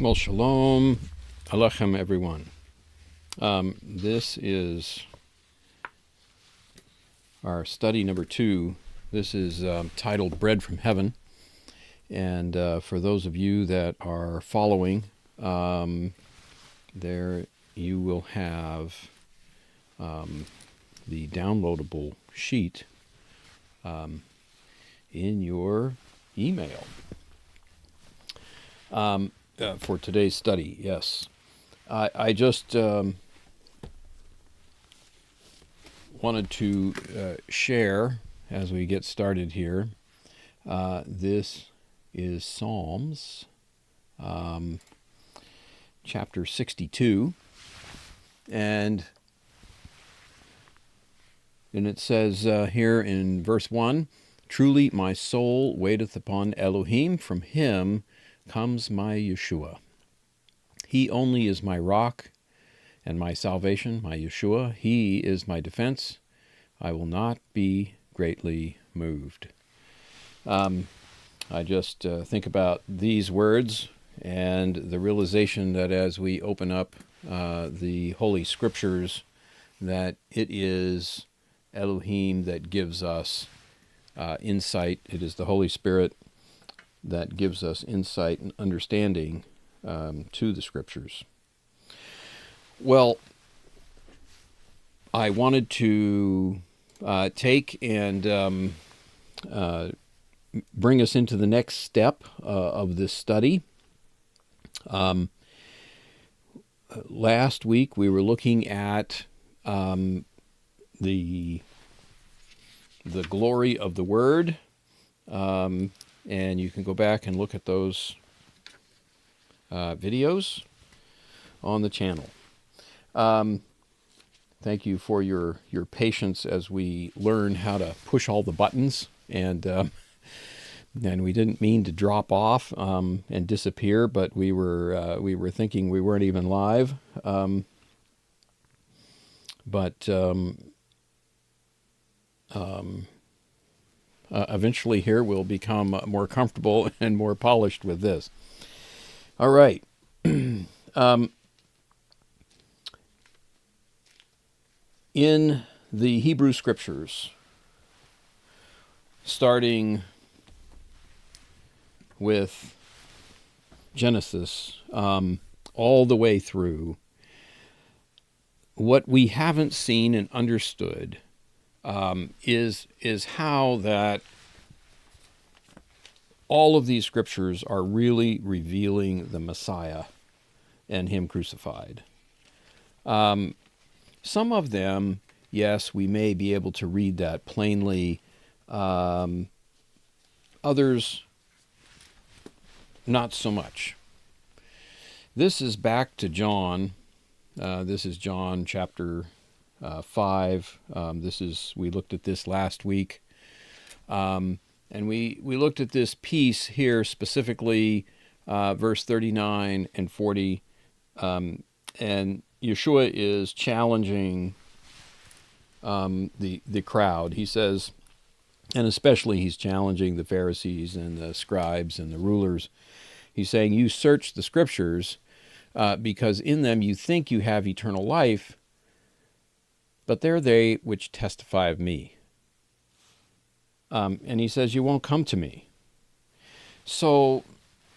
Well, shalom alechem, everyone. This is our study number 2. This is titled Bread from Heaven. And for those of you that are following, there you will have the downloadable sheet in your email. For today's study, yes. I just wanted to share as we get started here. This is Psalms chapter 62, and it says here in verse 1, "Truly my soul waiteth upon Elohim, from him comes my Yeshua. He only is my rock and my salvation, my Yeshua. He is my defense. I will not be greatly moved." I just think about these words and the realization that as we open up the Holy Scriptures, that it is Elohim that gives us insight. It is the Holy Spirit that gives us insight and understanding to the Scriptures. Well, I wanted to take and bring us into the next step of this study. Last week we were looking at the glory of the Word, and you can go back and look at those videos on the channel. Thank you for your patience as we learn how to push all the buttons, and we didn't mean to drop off and disappear, but we were thinking we weren't even live. Eventually here we'll become more comfortable and more polished with this. All right. In the Hebrew Scriptures, starting with Genesis all the way through, what we haven't seen and understood is how that all of these Scriptures are really revealing the Messiah and Him crucified. Some of them, yes, we may be able to read that plainly. Others, not so much. This is back to John. This is John chapter 5. We looked at this last week. And we looked at this piece here specifically, verse 39 and 40. And Yeshua is challenging the crowd. He says, and especially he's challenging the Pharisees and the scribes and the rulers. He's saying, "You search the Scriptures because in them you think you have eternal life, but they're they which testify of me." And he says, "You won't come to me." So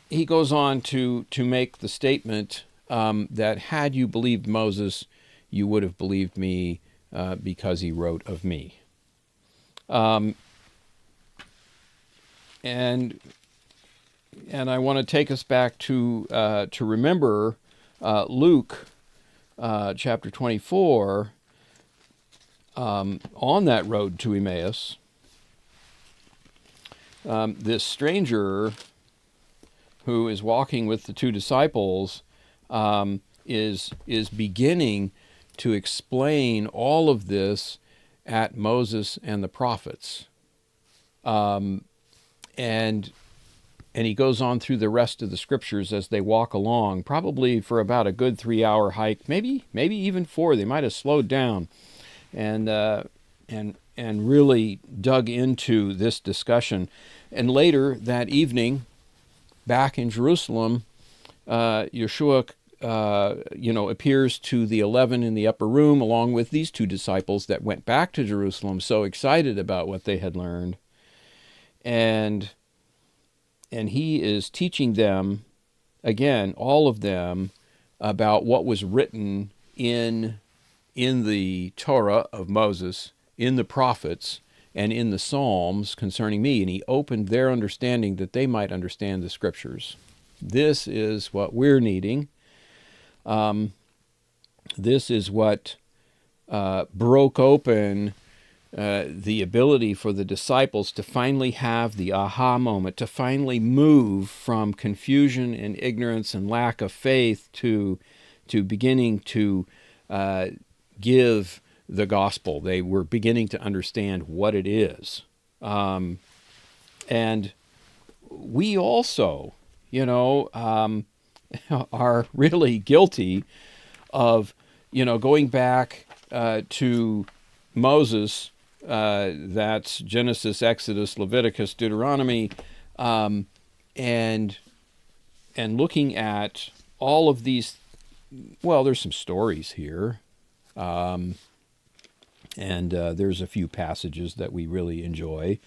he goes on to make the statement that had you believed Moses, you would have believed me because he wrote of me. And I want to take us back to remember Luke chapter 24 on that road to Emmaus. This stranger who is walking with the 2 disciples is beginning to explain all of this at Moses and the prophets. And he goes on through the rest of the Scriptures as they walk along, probably for about a good 3-hour hike, maybe even 4. They might have slowed down and really dug into this discussion. And later that evening, back in Jerusalem, Yeshua, appears to the 11 in the upper room along with these two disciples that went back to Jerusalem, so excited about what they had learned, and he is teaching them again, all of them, about what was written in the Torah of Moses, in the prophets, and in the Psalms concerning me. And he opened their understanding that they might understand the Scriptures. This is what we're needing. This is what broke open the ability for the disciples to finally have the aha moment, to finally move from confusion and ignorance and lack of faith to beginning to give the gospel. They were beginning to understand what it is. And we also, are really guilty of, going back to Moses, that's Genesis, Exodus, Leviticus, Deuteronomy, and looking at all of these. Well, there's some stories here, and there's a few passages that we really enjoy.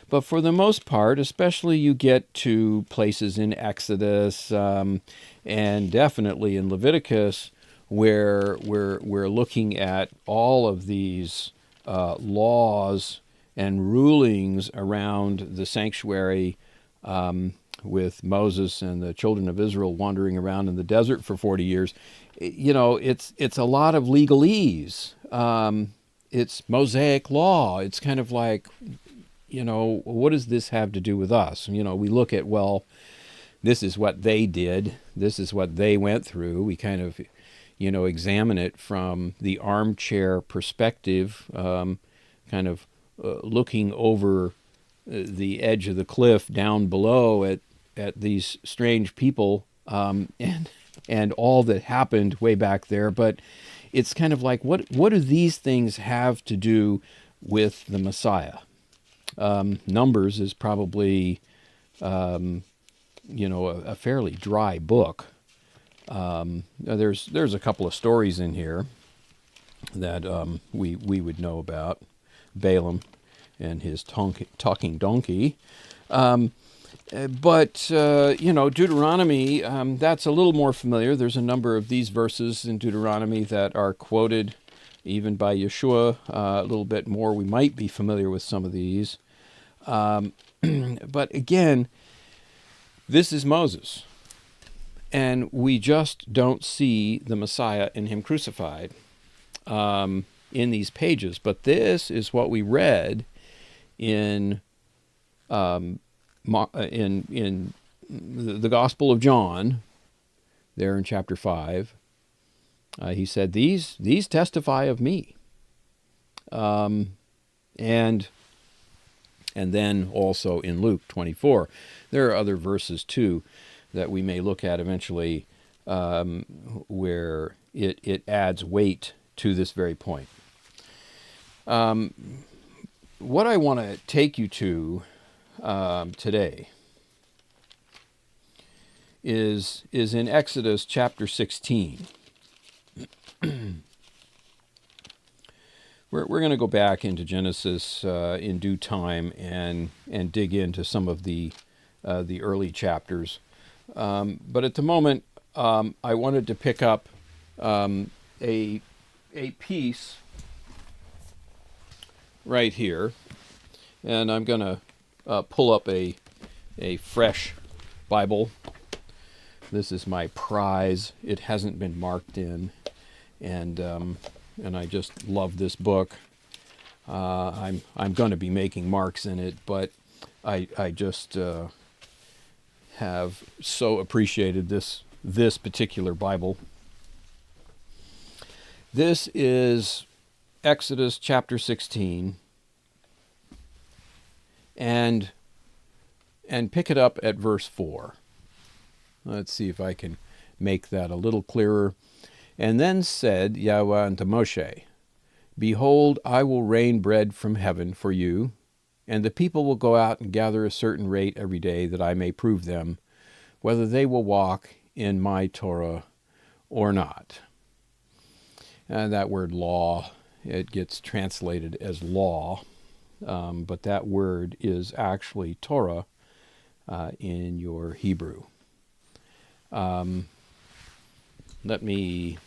But for the most part, especially you get to places in Exodus and definitely in Leviticus, where we're looking at all of these laws and rulings around the sanctuary, with Moses and the children of Israel wandering around in the desert for 40 years. It's a lot of legalese. It's Mosaic law. It's kind of like, what does this have to do with us? We look at, well, this is what they did. This is what they went through. We kind of, examine it from the armchair perspective, kind of looking over the edge of the cliff down below at these strange people, and all that happened way back there. But it's kind of like, what do these things have to do with the Messiah? Numbers is probably, a fairly dry book. There's a couple of stories in here that we would know about. Balaam and his talking donkey. But Deuteronomy, that's a little more familiar. There's a number of these verses in Deuteronomy that are quoted even by Yeshua a little bit more. We might be familiar with some of these. But again, this is Moses. And we just don't see the Messiah in him crucified in these pages. But this is what we read in the Gospel of John, there in chapter 5. He said, "These testify of me," and then also in Luke 24. There are other verses too that we may look at eventually, where it adds weight to this very point. What I want to take you to today is in Exodus chapter 16. We're going to go back into Genesis in due time and dig into some of the early chapters. But at the moment, I wanted to pick up a piece right here, and I'm going to pull up a fresh Bible. This is my prize. It hasn't been marked in, and I just love this book. I'm going to be making marks in it, but I just have so appreciated this particular Bible. This is Exodus chapter 16, and pick it up at verse 4. Let's see if I can make that a little clearer. "And then said Yahweh unto Moshe, Behold, I will rain bread from heaven for you, and the people will go out and gather a certain rate every day, that I may prove them, whether they will walk in my Torah or not. That word law, it gets translated as law, but that word is actually Torah in your Hebrew. Let me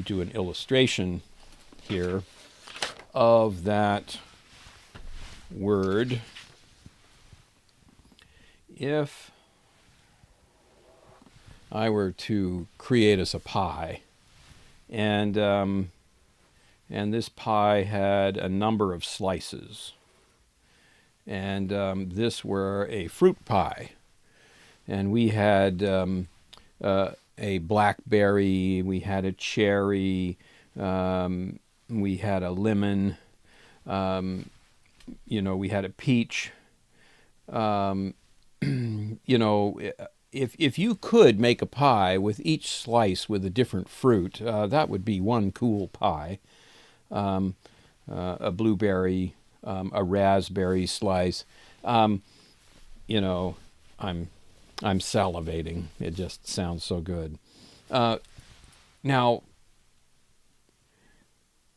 do an illustration here of that word. If I were to create us a pie, and this pie had a number of slices, and this were a fruit pie, and we had a blackberry, we had a cherry, we had a lemon, we had a peach. If you could make a pie with each slice with a different fruit, that would be one cool pie. A blueberry, a raspberry slice. I'm salivating. It just sounds so good. Now,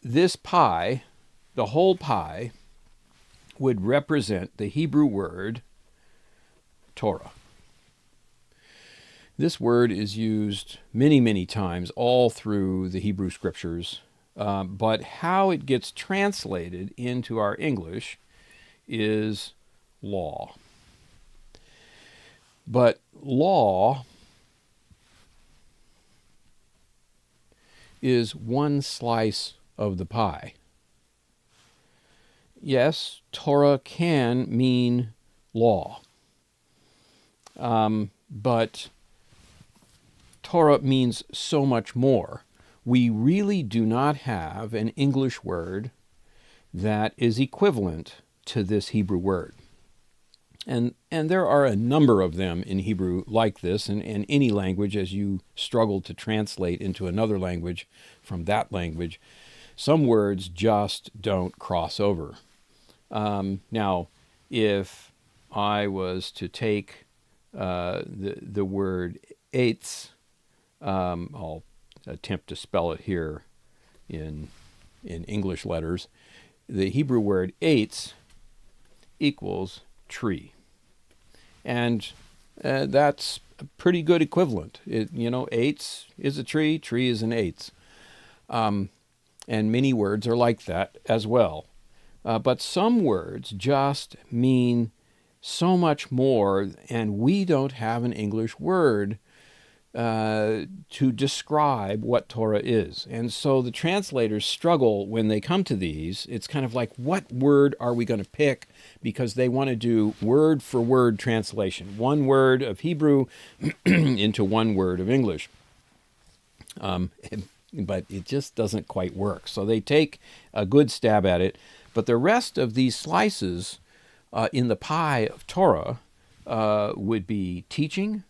this pie, the whole pie, would represent the Hebrew word Torah. This word is used many, many times all through the Hebrew Scriptures, but how it gets translated into our English is law. But law is one slice of the pie. Yes, Torah can mean law, but Torah means so much more. We really do not have an English word that is equivalent to this Hebrew word. And there are a number of them in Hebrew like this, and in any language, as you struggle to translate into another language from that language, some words just don't cross over. Now, if I was to take the word eitz, I'll attempt to spell it here in English letters. The Hebrew word eitz equals tree. And that's a pretty good equivalent. Eitz is a tree, tree is an eitz. And many words are like that as well. But some words just mean so much more, and we don't have an English word to describe what Torah is. And so the translators struggle when they come to these. It's kind of like, what word are we going to pick? Because they want to do word for word translation. One word of Hebrew into one word of English. But it just doesn't quite work. So they take a good stab at it. But the rest of these slices in the pie of Torah would be teaching,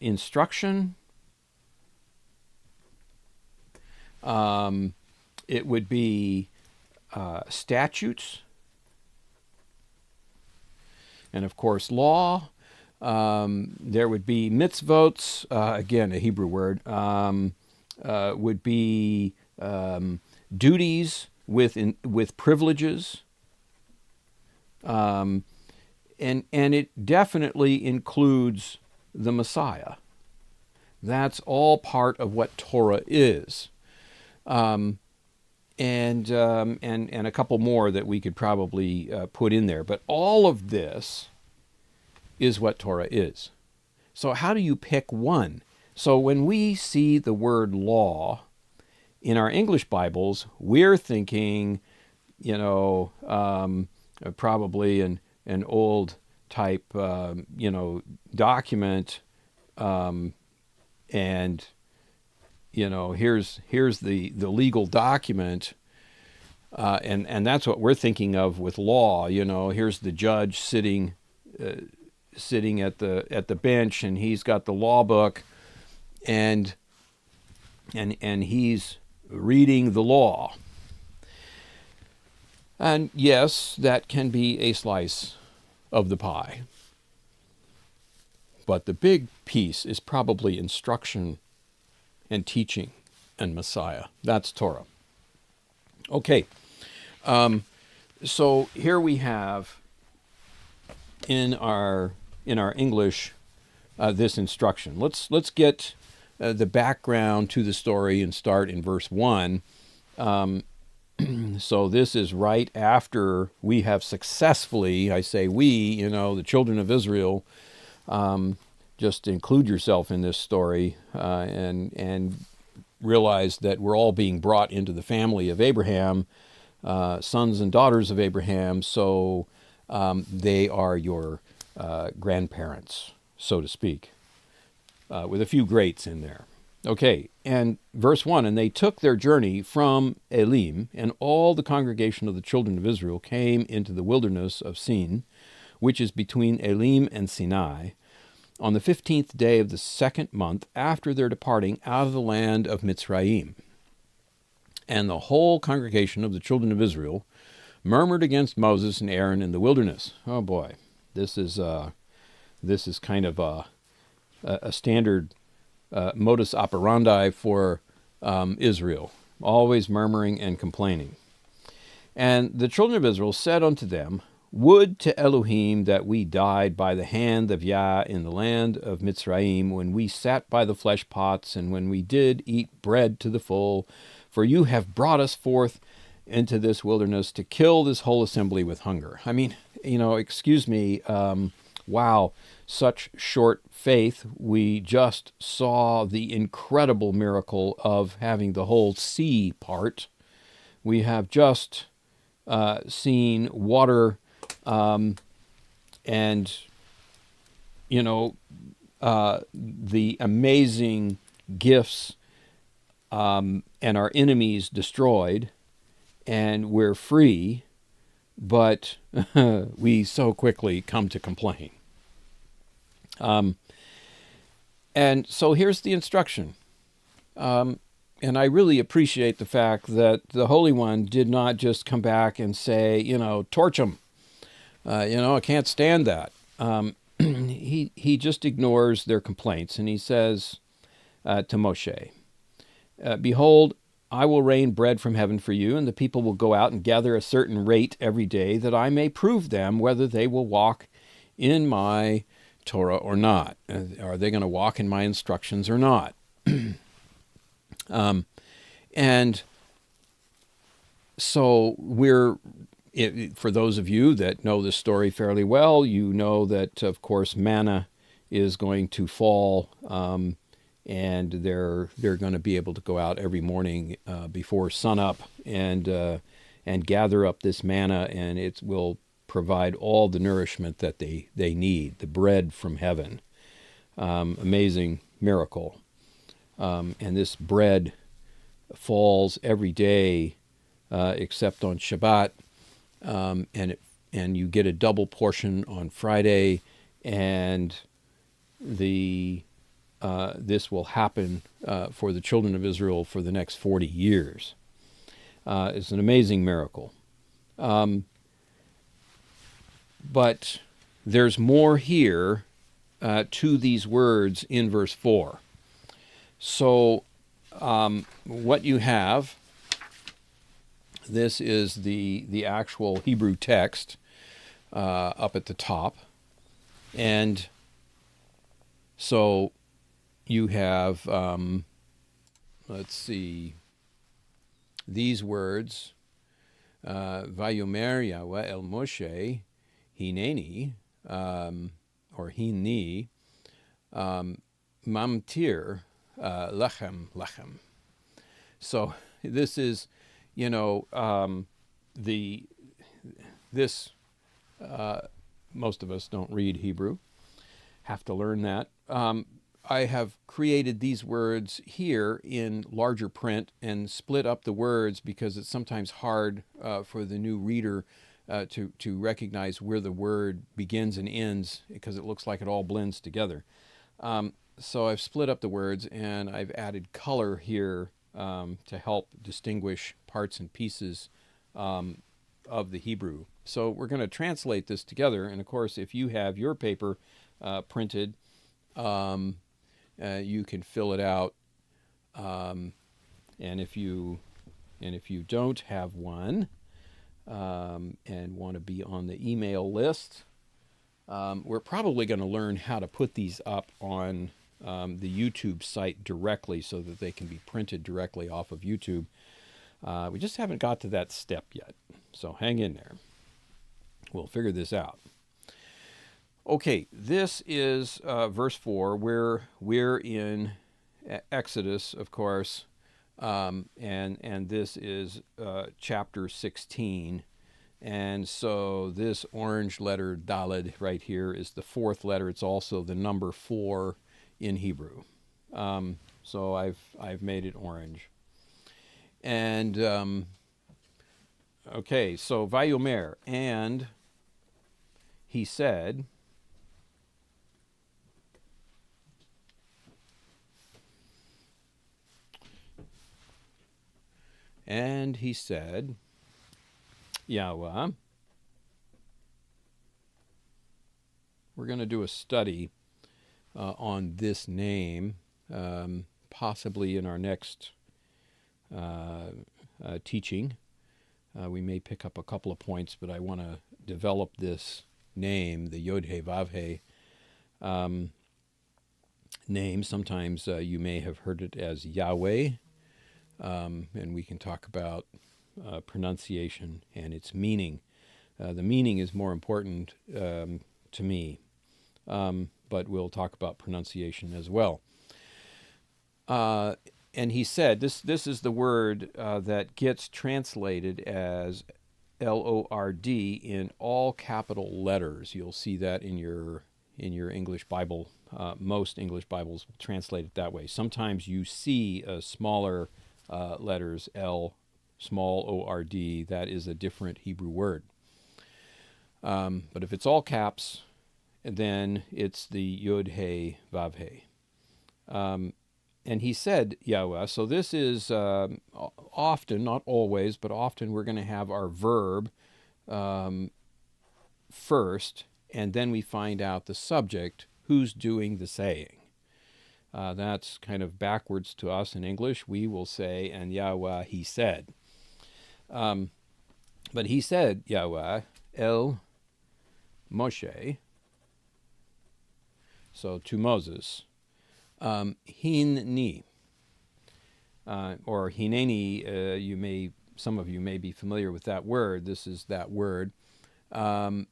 instruction, it would be statutes, and of course law. There would be mitzvot, again a Hebrew word, would be duties with privileges, and it definitely includes the Messiah. That's all part of what Torah is, and a couple more that we could probably put in there. But all of this is what Torah is. So how do you pick one? So when we see the word law in our English Bibles, we're thinking, probably an old type, document, and here's the legal document, and that's what we're thinking of with law. Here's the judge sitting at the bench, and he's got the law book, and he's reading the law. And yes, that can be a slice of the pie. but the big piece is probably instruction and teaching and Messiah. That's Torah. Okay, so here we have in our English this instruction. Let's get the background to the story and start in verse 1. So this is right after we have successfully, I say we, the children of Israel, just include yourself in this story and realize that we're all being brought into the family of Abraham, sons and daughters of Abraham, so they are your grandparents, so to speak, with a few greats in there. Okay, and verse 1, and they took their journey from Elim, and all the congregation of the children of Israel came into the wilderness of Sin, which is between Elim and Sinai, on the 15th day of the second month after their departing out of the land of Mitzrayim. And the whole congregation of the children of Israel murmured against Moses and Aaron in the wilderness. Oh boy, this is kind of a standard modus operandi for Israel, always murmuring and complaining. And the children of Israel said unto them, Would to Elohim that we died by the hand of Yah in the land of Mitzrayim, when we sat by the flesh pots, and when we did eat bread to the full, for you have brought us forth into this wilderness to kill this whole assembly with hunger. I mean, excuse me, wow, such short faith. We just saw the incredible miracle of having the whole sea part. We have just seen water and, the amazing gifts and our enemies destroyed, and we're free, but we so quickly come to complain. And so here's the instruction. And I really appreciate the fact that the Holy One did not just come back and say, torch them. I can't stand that. He just ignores their complaints, and he says to Moshe, Behold, I will rain bread from heaven for you, and the people will go out and gather a certain rate every day, that I may prove them whether they will walk in my Torah or not. Are they going to walk in my instructions or not? And so for those of you that know this story fairly well, you know that, of course, manna is going to fall, and they're going to be able to go out every morning before sunup and gather up this manna, and it will provide all the nourishment that they need, the bread from heaven. Amazing miracle. And this bread falls every day except on Shabbat, and you get a double portion on Friday, and this will happen for the children of Israel for the next 40 years. It's an amazing miracle. But there's more here to these words in verse 4. So what you have, this is the actual Hebrew text up at the top. And so you have, let's see, these words, Vayomer Yahweh el Moshe, Hineni, or Hini, Mamtir, Lechem. So this is, most of us don't read Hebrew, have to learn that. I have created these words here in larger print and split up the words because it's sometimes hard for the new reader to recognize where the word begins and ends, because it looks like it all blends together. So I've split up the words, and I've added color here to help distinguish parts and pieces of the Hebrew. So we're going to translate this together, and of course, if you have your paper printed, You can fill it out, and if you don't have one and want to be on the email list, we're probably going to learn how to put these up on the YouTube site directly so that they can be printed directly off of YouTube. We just haven't got to that step yet, so hang in there. We'll figure this out. Okay, this is verse 4. We're in Exodus, of course, and this is chapter 16. And so this orange letter Daled right here is the fourth letter. It's also the number 4 in Hebrew. So I've made it orange. And okay, so Vayomer, and he said, Yahweh, we're going to do a study on this name, possibly in our next teaching. We may pick up a couple of points, but I want to develop this name, the Yod-He Vav-He name. Sometimes you may have heard it as Yahweh, and we can talk about pronunciation and its meaning. The meaning is more important to me, but we'll talk about pronunciation as well. And he said, this is the word that gets translated as L-O-R-D in all capital letters. You'll see that in your English Bible. Most English Bibles will translate it that way. Sometimes you see smaller letters, L, small O-R-D. That is a different Hebrew word. But if it's all caps, then it's the Yod-He Vav-He. And he said, Yahweh, so this is often, not always, but often we're going to have our verb first, and then we find out the subject, who's doing the saying. That's kind of backwards to us in English. We will say, and Yahweh, he said. But he said, Yahweh, El Moshe, so to Moses, Hinni, or Hineni, some of you may be familiar with that word. This is that word. And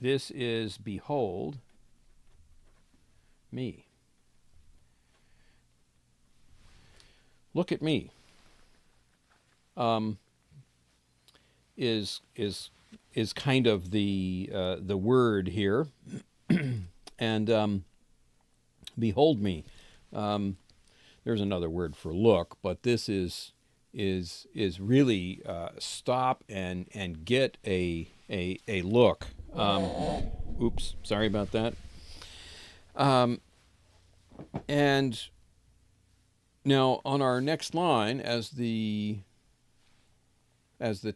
this is behold me. Look at me. Is kind of the word here, and behold me. There's another word for look, but this is really stop and get a look. Oops, sorry about that. And now on our next line, as the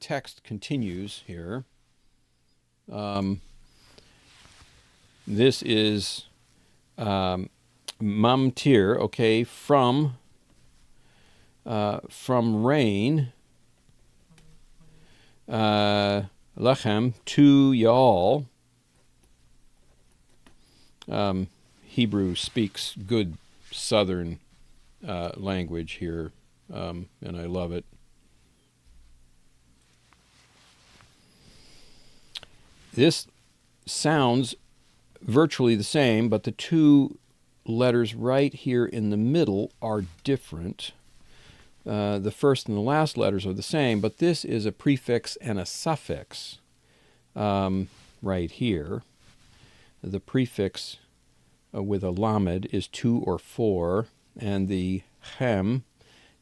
text continues here, this is mamtir, okay, from rain, lechem, to y'all. Hebrew speaks good Southern language here, and I love it. This sounds virtually the same, but the two letters right here in the middle are different. The first and the last letters are the same, but this is a prefix and a suffix right here. The prefix with a lamed is 2 or 4, and the chem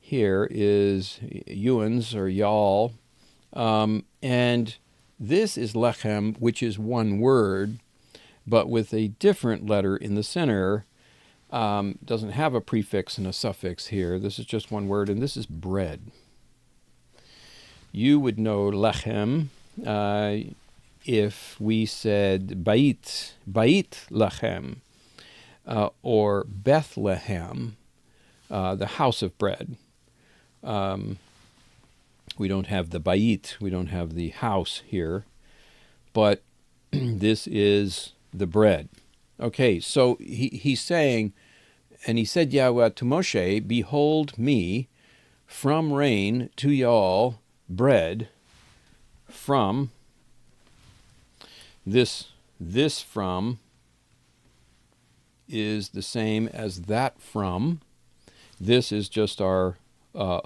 here is yuans or y'all, and this is lechem, which is one word, but with a different letter in the center. Doesn't have a prefix and a suffix here. This is just one word, and this is bread. You would know lechem if we said Bait Lachem, or Bethlehem, the house of bread. We don't have the Bait, we don't have the house here, but this is the bread. Okay, so he's saying, and he said Yahweh to Moshe, behold me from rain to y'all bread from this from is the same as that from. This is just our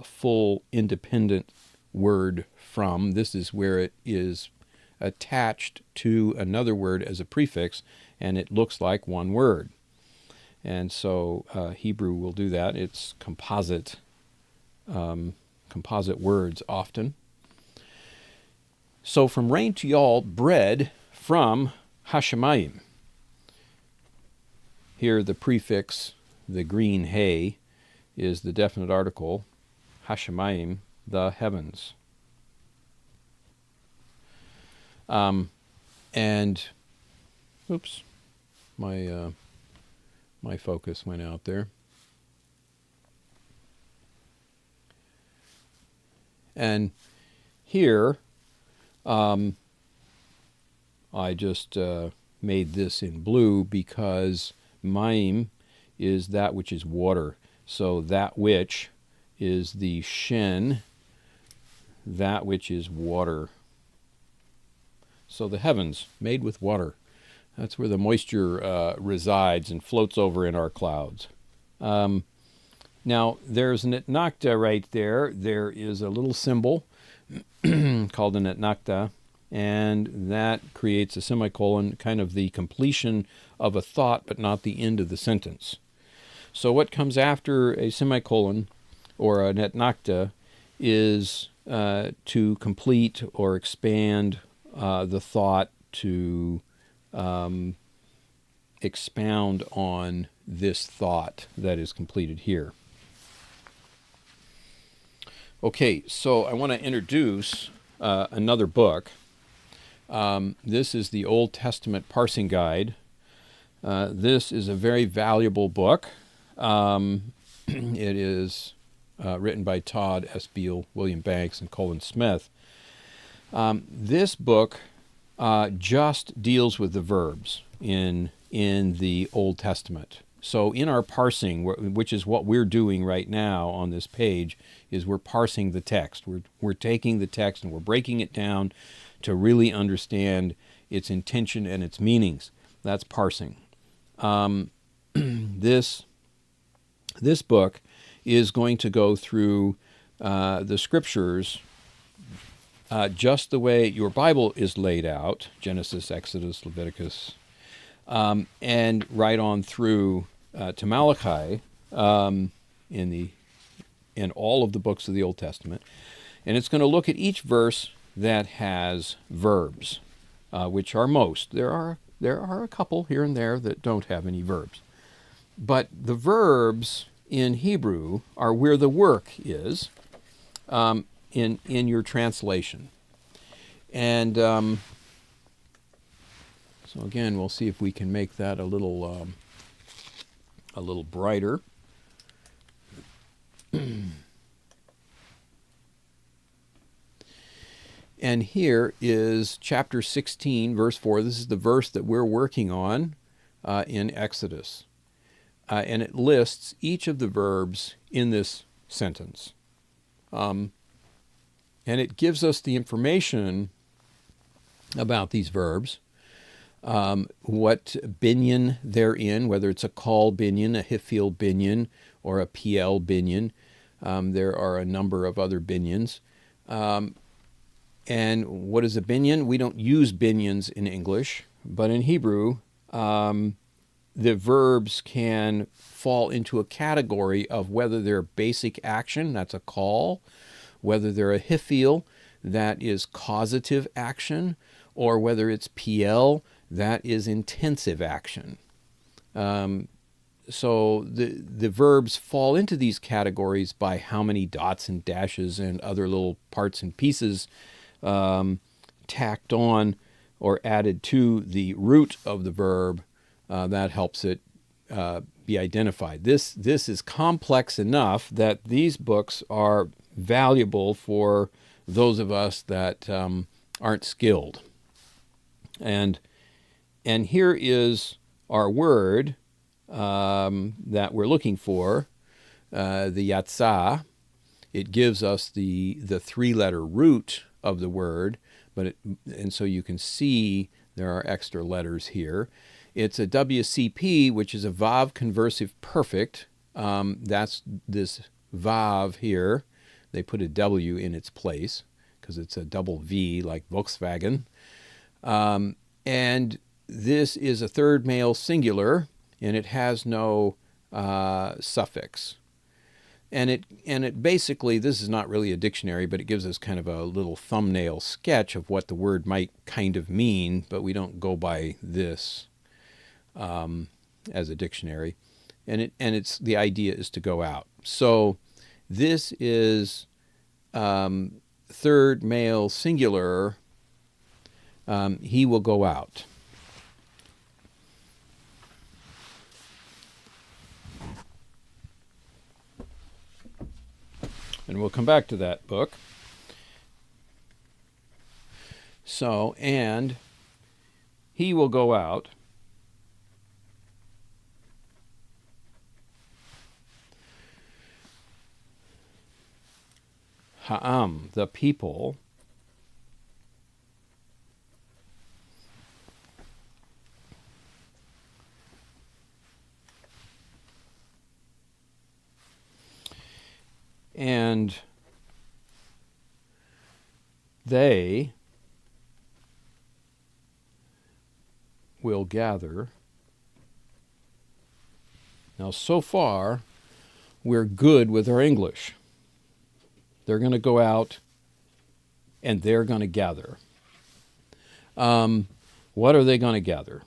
full independent word from. This is where it is attached to another word as a prefix, and it looks like one word. And so Hebrew will do that. It's composite words often. So from rain to y'all, bread from Hashemayim. Here the prefix, the green hay, is the definite article, Hashemayim, the heavens. And, oops, my focus went out there. And here, I just made this in blue because Maim is that which is water. So that which is the shin, that which is water. So the heavens made with water. That's where the moisture resides and floats over in our clouds. Now, there's an etnakta right there. There is a little symbol called an etnakta, and that creates a semicolon, kind of the completion of a thought, but not the end of the sentence. So what comes after a semicolon or an etnakta is to complete or expand the thought, to expound on this thought that is completed here. Okay, so I want to introduce another book. This is the Old Testament Parsing Guide. This is a very valuable book. It is written by Todd S. Beale, William Banks, and Colin Smith. This book just deals with the verbs in the Old Testament. So in our parsing, which is what we're doing right now on this page, is we're parsing the text. We're taking the text and we're breaking it down to really understand its intention and its meanings. That's parsing. This book is going to go through the scriptures just the way your Bible is laid out, Genesis, Exodus, Leviticus, and right on through to Malachi in all of the books of the Old Testament. And it's going to look at each verse that has verbs, which are most. There are a couple here and there that don't have any verbs. But the verbs in Hebrew are where the work is in your translation. And so again, we'll see if we can make that a little brighter. And here is chapter 16, verse 4. This is the verse that we're working on in Exodus. And it lists each of the verbs in this sentence. And it gives us the information about these verbs, what binyan they're in, whether it's a call binyan, a hifil binyan, or a PL binyan. There are a number of other binyans. And what is a binyan? We don't use binyans in English, but in Hebrew, the verbs can fall into a category of whether they're basic action, that's a call, whether they're a hifil, that is causative action, or whether it's PL, that is intensive action. So the verbs fall into these categories by how many dots and dashes and other little parts and pieces tacked on or added to the root of the verb, that helps it be identified. This is complex enough that these books are valuable for those of us that aren't skilled. And here is our word that we're looking for, the yatzah. It gives us the three-letter root of the word, and so you can see there are extra letters here. It's a WCP, which is a Vav conversive perfect. That's this Vav here. They put a W in its place because it's a double V like Volkswagen. And this is a third male singular, and it has no suffix. And it basically, this is not really a dictionary, but it gives us kind of a little thumbnail sketch of what the word might kind of mean, but we don't go by this as a dictionary. And it's the idea is to go out. So this is third male singular. He will go out. And we'll come back to that book. So, and he will go out. Ha'am, the people. And they will gather. Now, so far, we're good with our English. They're going to go out and they're going to gather. What are they going to gather?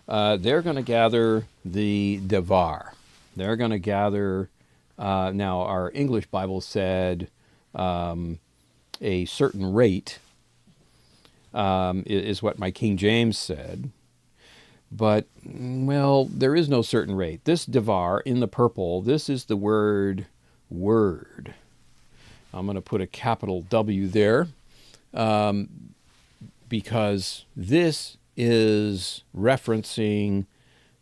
They're going to gather the devar. They're going to gather. Now, our English Bible said a certain rate is what my King James said. But, well, there is no certain rate. This devar in the purple, this is the word word. I'm going to put a capital W there because this is referencing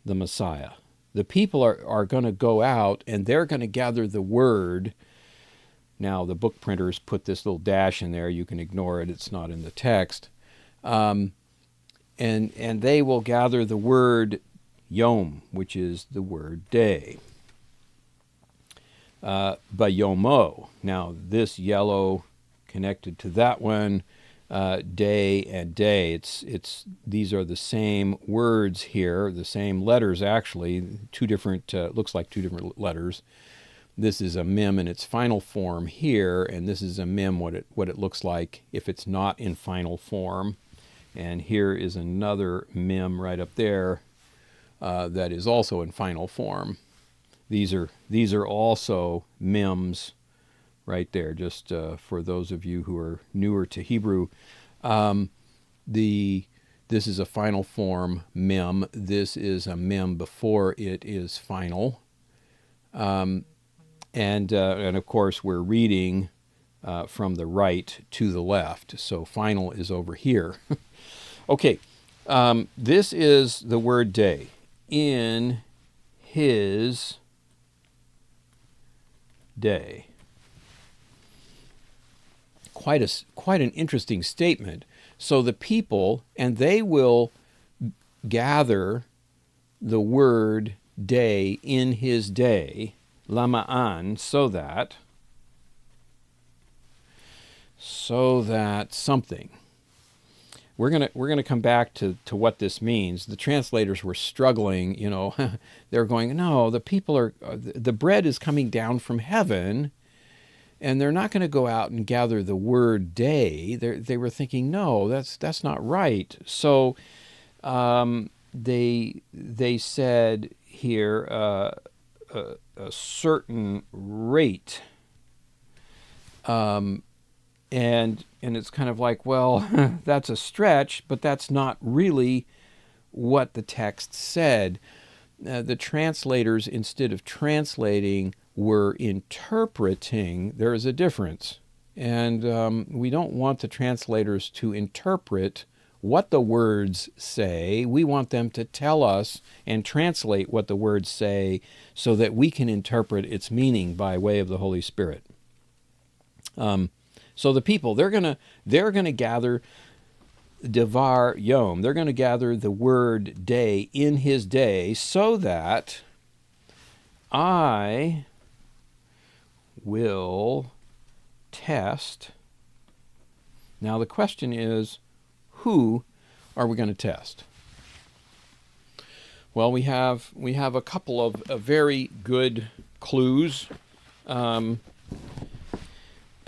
the Messiah. The people are going to go out and they're going to gather the word. Now, the book printers put this little dash in there. You can ignore it. It's not in the text. And they will gather the word yom, which is the word day. Bayomo. Now, this yellow connected to that one, day and day. These are the same words here, the same letters actually. Two different looks like two different letters. This is a mem in its final form here, and this is a mem what it looks like if it's not in final form. And here is another mem right up there that is also in final form. These are also mems right there, just for those of you who are newer to Hebrew. This is a final form mem. This is a mem before it is final. And of course, we're reading from the right to the left. So final is over here. Okay, this is the word day. In his day. Quite an interesting statement. So the people, and they will gather the word day in his day, lama'an, so that something. We're gonna come back to what this means. The translators were struggling, they're going, no, the people are, the bread is coming down from heaven, and they're not going to go out and gather the word day. They were thinking, no, that's not right. So they said here a certain rate. And it's kind of like, well, that's a stretch, but that's not really what the text said. The translators, instead of translating, were interpreting. There is a difference. And we don't want the translators to interpret what the words say. We want them to tell us and translate what the words say so that we can interpret its meaning by way of the Holy Spirit. So the people, they're gonna gather Devar Yom. They're going to gather the word day in his day so that I will test. Now the question is, who are we going to test? Well, we have a couple of very good clues, but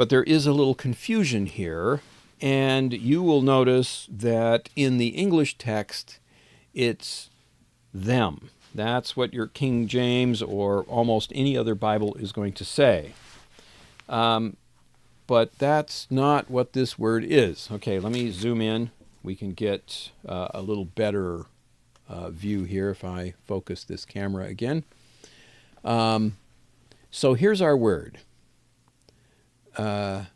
there is a little confusion here. And you will notice that in the English text, it's them. That's what your King James or almost any other Bible is going to say. But that's not what this word is. Okay, let me zoom in. We can get a little better view here if I focus this camera again. So here's our word. And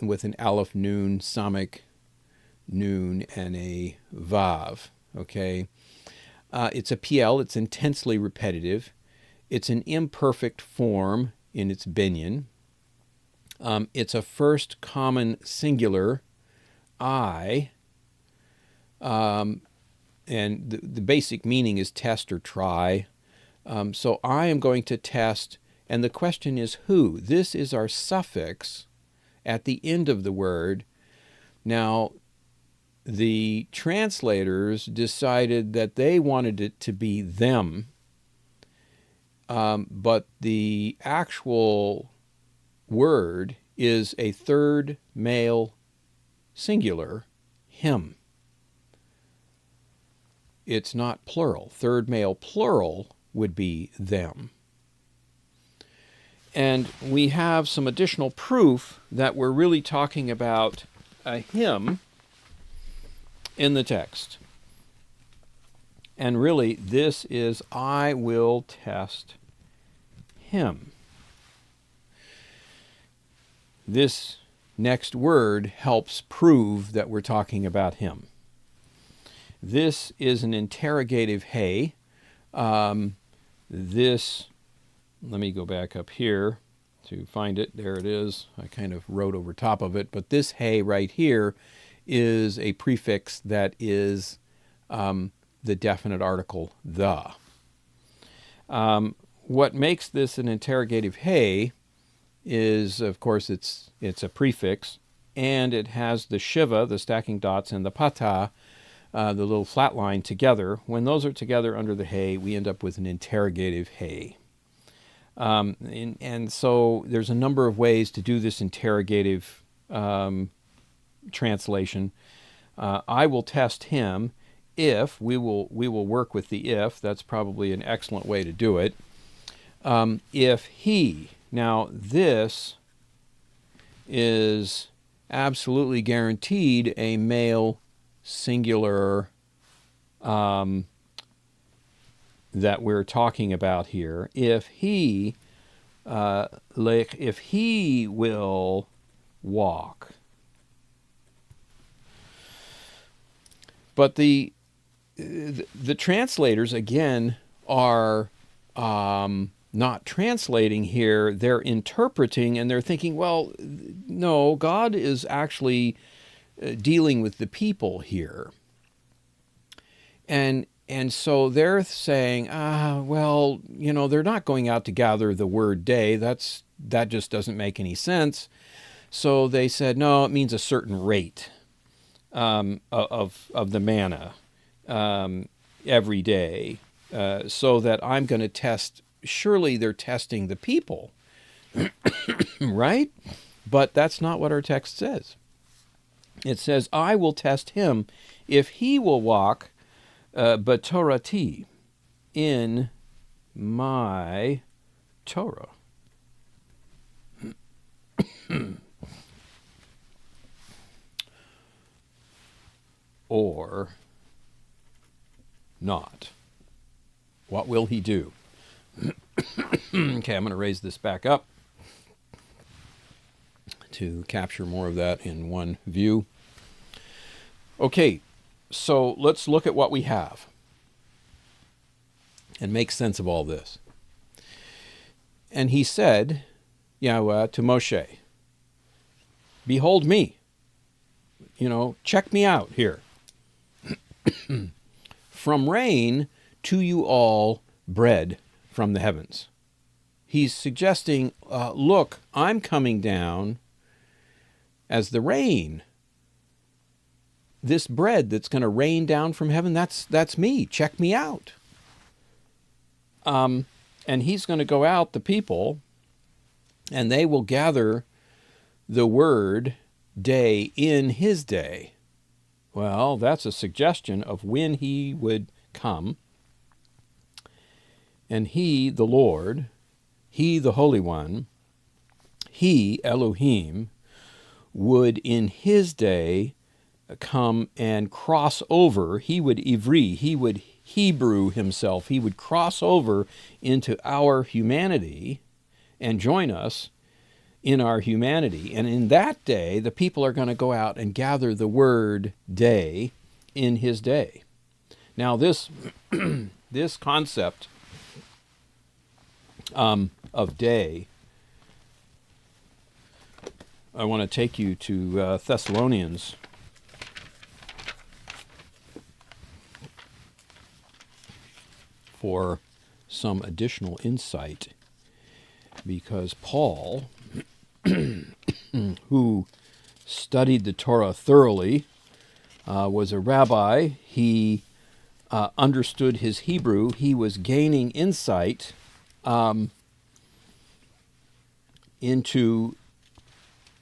with an aleph, nun, samik, nun, and a vav, okay? It's a PL, it's intensely repetitive. It's an imperfect form in its binyan. It's a first common singular, I, and the basic meaning is test or try. So I am going to test, and the question is who? This is our suffix at the end of the word. Now, the translators decided that they wanted it to be them, but the actual word is a third male singular, him. It's not plural. Third male plural would be them. And we have some additional proof that we're really talking about a him in the text. And really, this is, I will test him. This next word helps prove that we're talking about him. This is an interrogative hey. Let me go back up here to find it. There it is. I kind of wrote over top of it. But this hey right here is a prefix that is the definite article, the. What makes this an interrogative hey is, of course, it's a prefix, and it has the shiva, the stacking dots, and the pata, the little flat line together. When those are together under the hey, we end up with an interrogative hey. And so there's a number of ways to do this interrogative translation. I will test him if, we will work with the if. That's probably an excellent way to do it. If he, now this is absolutely guaranteed a male singular that we're talking about here. If he, if he will walk. But the translators, again, are not translating here. They're interpreting, and they're thinking, well, no, God is actually dealing with the people here. And so they're saying, well, you know, they're not going out to gather the word day. That just doesn't make any sense. So they said, no, it means a certain rate of the manna every day, so that I'm going to test. Surely they're testing the people, right? But that's not what our text says. It says, I will test him if he will walk b'torati, in my Torah. or not? What will he do? Okay, I'm going to raise this back up to capture more of that in one view. Okay, so let's look at what we have and make sense of all this. And he said, Yahweh, to Moshe, behold me. Check me out here. From rain to you all bread from the heavens. He's suggesting, look, I'm coming down as the rain. This bread that's going to rain down from heaven, that's me. Check me out. And he's going to go out, the people, and they will gather the word day in his day. Well, that's a suggestion of when he would come. And he, the Lord, he, the Holy One, he, Elohim, would in his day come and cross over. He would Ivri, he would Hebrew himself. He would cross over into our humanity and join us in our humanity. And in that day, the people are going to go out and gather the word day in his day. Now, this this concept of day, I want to take you to Thessalonians. For some additional insight, because Paul, who studied the Torah thoroughly, was a rabbi. He understood his Hebrew. He was gaining insight into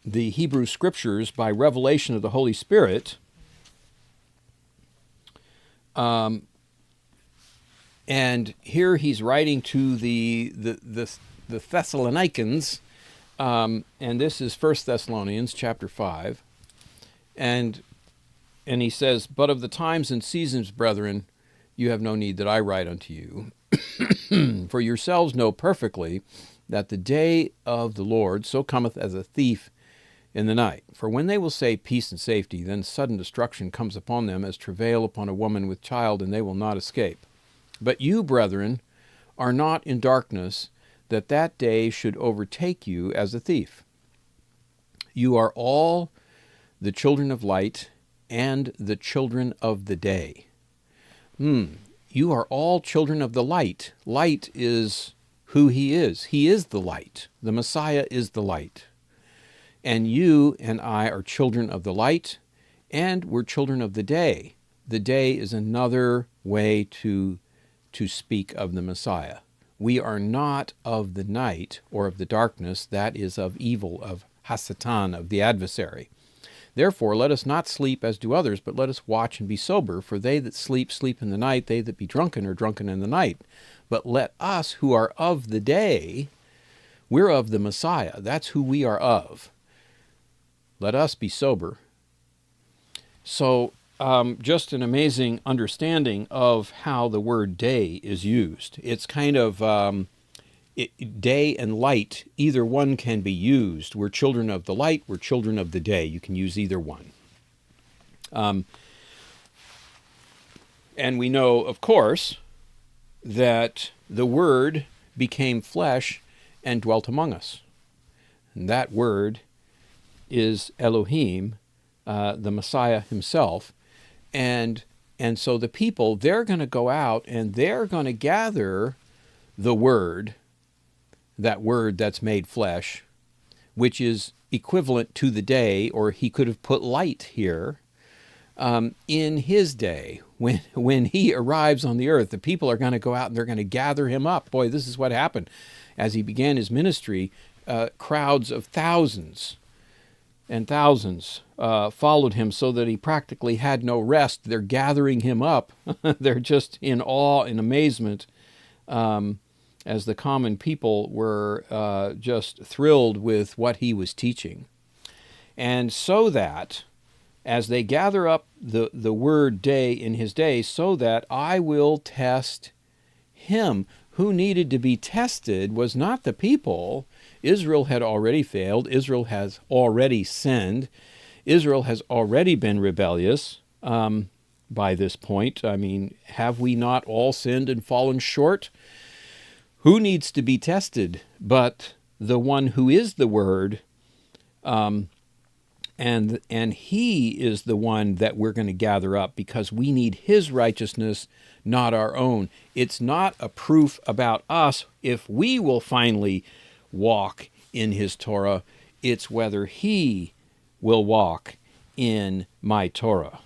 the Hebrew Scriptures by revelation of the Holy Spirit. And here he's writing to the Thessalonians, and this is 1 Thessalonians chapter 5. And he says, but of the times and seasons, brethren, you have no need that I write unto you. For yourselves know perfectly that the day of the Lord so cometh as a thief in the night. For when they will say peace and safety, then sudden destruction comes upon them as travail upon a woman with child, and they will not escape. But you, brethren, are not in darkness, that that day should overtake you as a thief. You are all the children of light and the children of the day. You are all children of the light. Light is who he is. He is the light. The Messiah is the light. And you and I are children of the light, and we're children of the day. The day is another way to speak of the Messiah. We are not of the night or of the darkness, that is of evil, of Hasatan, of the adversary. Therefore, let us not sleep as do others, but let us watch and be sober. For they that sleep, sleep in the night. They that be drunken are drunken in the night. But let us who are of the day, we're of the Messiah. That's who we are of. Let us be sober. So, just an amazing understanding of how the word day is used. It's kind of day and light, either one can be used. We're children of the light, we're children of the day. You can use either one. And we know, of course, that the Word became flesh and dwelt among us. And that Word is Elohim, the Messiah himself. And so the people, they're going to go out and they're going to gather the Word, that Word that's made flesh, which is equivalent to the day, or he could have put light here, in his day. When he arrives on the earth, the people are going to go out and they're going to gather him up. Boy, this is what happened. As he began his ministry, crowds of thousands and thousands followed him, so that he practically had no rest. They're gathering him up. They're just in awe and amazement as the common people were just thrilled with what he was teaching. And so that, as they gather up the word day in his day, so that I will test him. Who needed to be tested was not the people. Israel had already failed. Israel has already sinned. Israel has already been rebellious by this point. I mean, have we not all sinned and fallen short? Who needs to be tested but the one who is the Word? And he is the one that we're going to gather up, because we need his righteousness, not our own. It's not a proof about us if we will finally walk in his Torah. It's whether he will walk in my Torah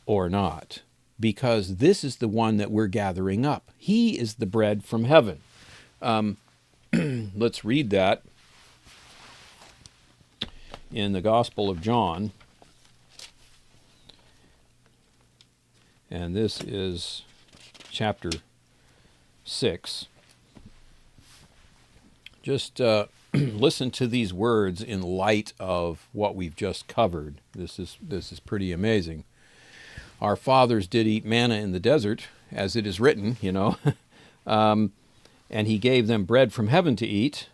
or not, because this is the one that we're gathering up. He is the bread from heaven. Let's read that in the Gospel of John. And this is chapter 6. Just listen to these words in light of what we've just covered. This is pretty amazing. Our fathers did eat manna in the desert, as it is written, and he gave them bread from heaven to eat.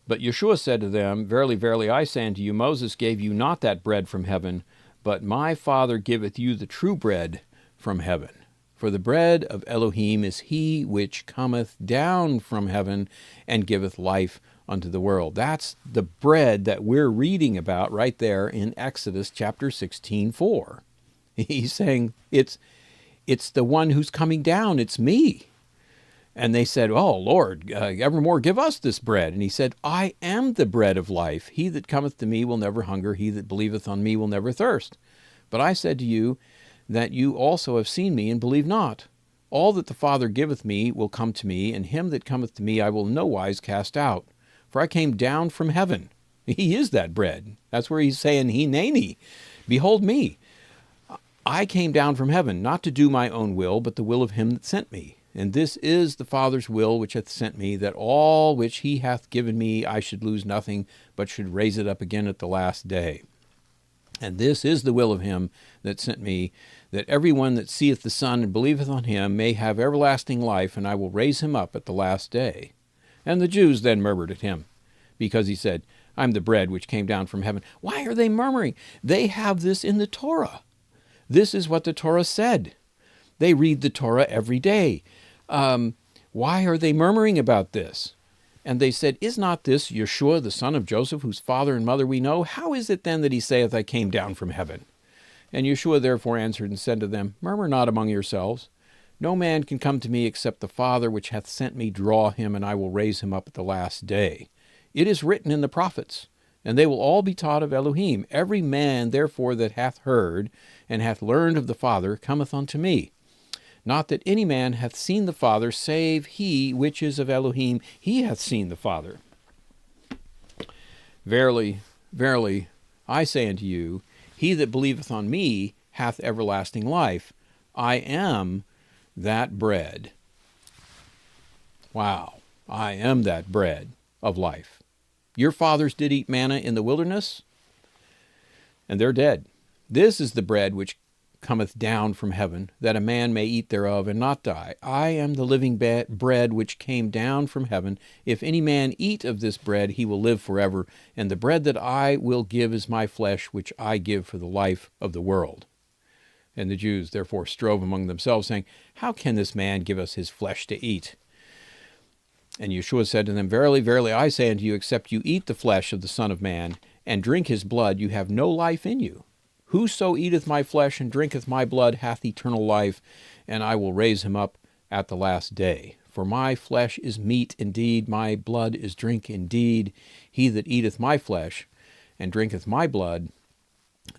But Yeshua said to them, Verily, verily, I say unto you, Moses gave you not that bread from heaven, but my Father giveth you the true bread from heaven. For the bread of Elohim is he which cometh down from heaven and giveth life unto the world. That's the bread that we're reading about right there in Exodus chapter 16:4. He's saying, it's the one who's coming down, it's me. And they said, Oh, Lord, evermore give us this bread. And he said, I am the bread of life. He that cometh to me will never hunger. He that believeth on me will never thirst. But I said to you that you also have seen me and believe not. All that the Father giveth me will come to me, and him that cometh to me I will no wise cast out. For I came down from heaven. He is that bread. That's where he's saying, Hineni, behold me. I came down from heaven, not to do my own will, but the will of him that sent me. And this is the Father's will which hath sent me, that all which he hath given me I should lose nothing, but should raise it up again at the last day. And this is the will of him that sent me, that every one that seeth the Son and believeth on him may have everlasting life, and I will raise him up at the last day. And the Jews then murmured at him, because he said, I'm the bread which came down from heaven. Why are they murmuring? They have this in the Torah. This is what the Torah said. They read the Torah every day. Why are they murmuring about this? And they said, Is not this Yeshua, the son of Joseph, whose father and mother we know? How is it then that he saith, I came down from heaven? And Yeshua therefore answered and said to them, Murmur not among yourselves. No man can come to me except the Father which hath sent me draw him, and I will raise him up at the last day. It is written in the prophets, and they will all be taught of Elohim. Every man therefore that hath heard and hath learned of the Father cometh unto me. Not that any man hath seen the Father, save he which is of Elohim, he hath seen the Father. Verily, verily, I say unto you, he that believeth on me hath everlasting life. I am that bread. Wow, I am that bread of life. Your fathers did eat manna in the wilderness, and they're dead. This is the bread which cometh down from heaven, that a man may eat thereof and not die. I am the living bread which came down from heaven. If any man eat of this bread, he will live forever. And the bread that I will give is my flesh, which I give for the life of the world. And the Jews therefore strove among themselves, saying, How can this man give us his flesh to eat? And Yeshua said to them, Verily, verily, I say unto you, except you eat the flesh of the Son of Man, and drink his blood, you have no life in you. Whoso eateth my flesh and drinketh my blood hath eternal life, and I will raise him up at the last day. For my flesh is meat indeed, my blood is drink indeed. He that eateth my flesh and drinketh my blood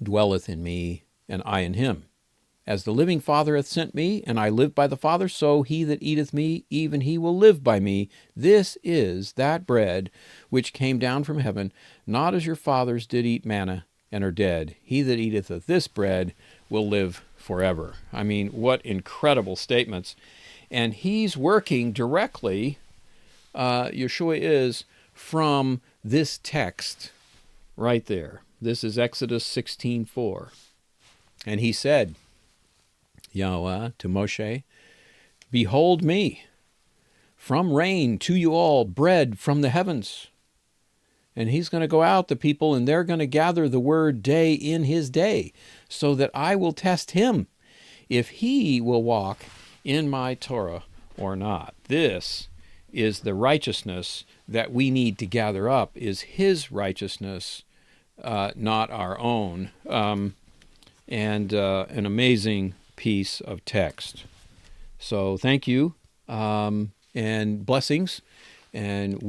dwelleth in me, and I in him. As the living Father hath sent me, and I live by the Father, so he that eateth me, even he will live by me. This is that bread which came down from heaven, not as your fathers did eat manna, and are dead. He that eateth of this bread will live forever. I mean, what incredible statements. And he's working directly Yeshua is from this text right there. This is Exodus 16:4. And he said, Yahweh to Moshe, behold me, from rain to you all, bread from the heavens. And he's going to go out to people, and they're going to gather the word day in his day, so that I will test him if he will walk in my Torah or not. This is the righteousness that we need to gather up, is his righteousness, not our own. And an amazing piece of text. So thank you, and blessings. And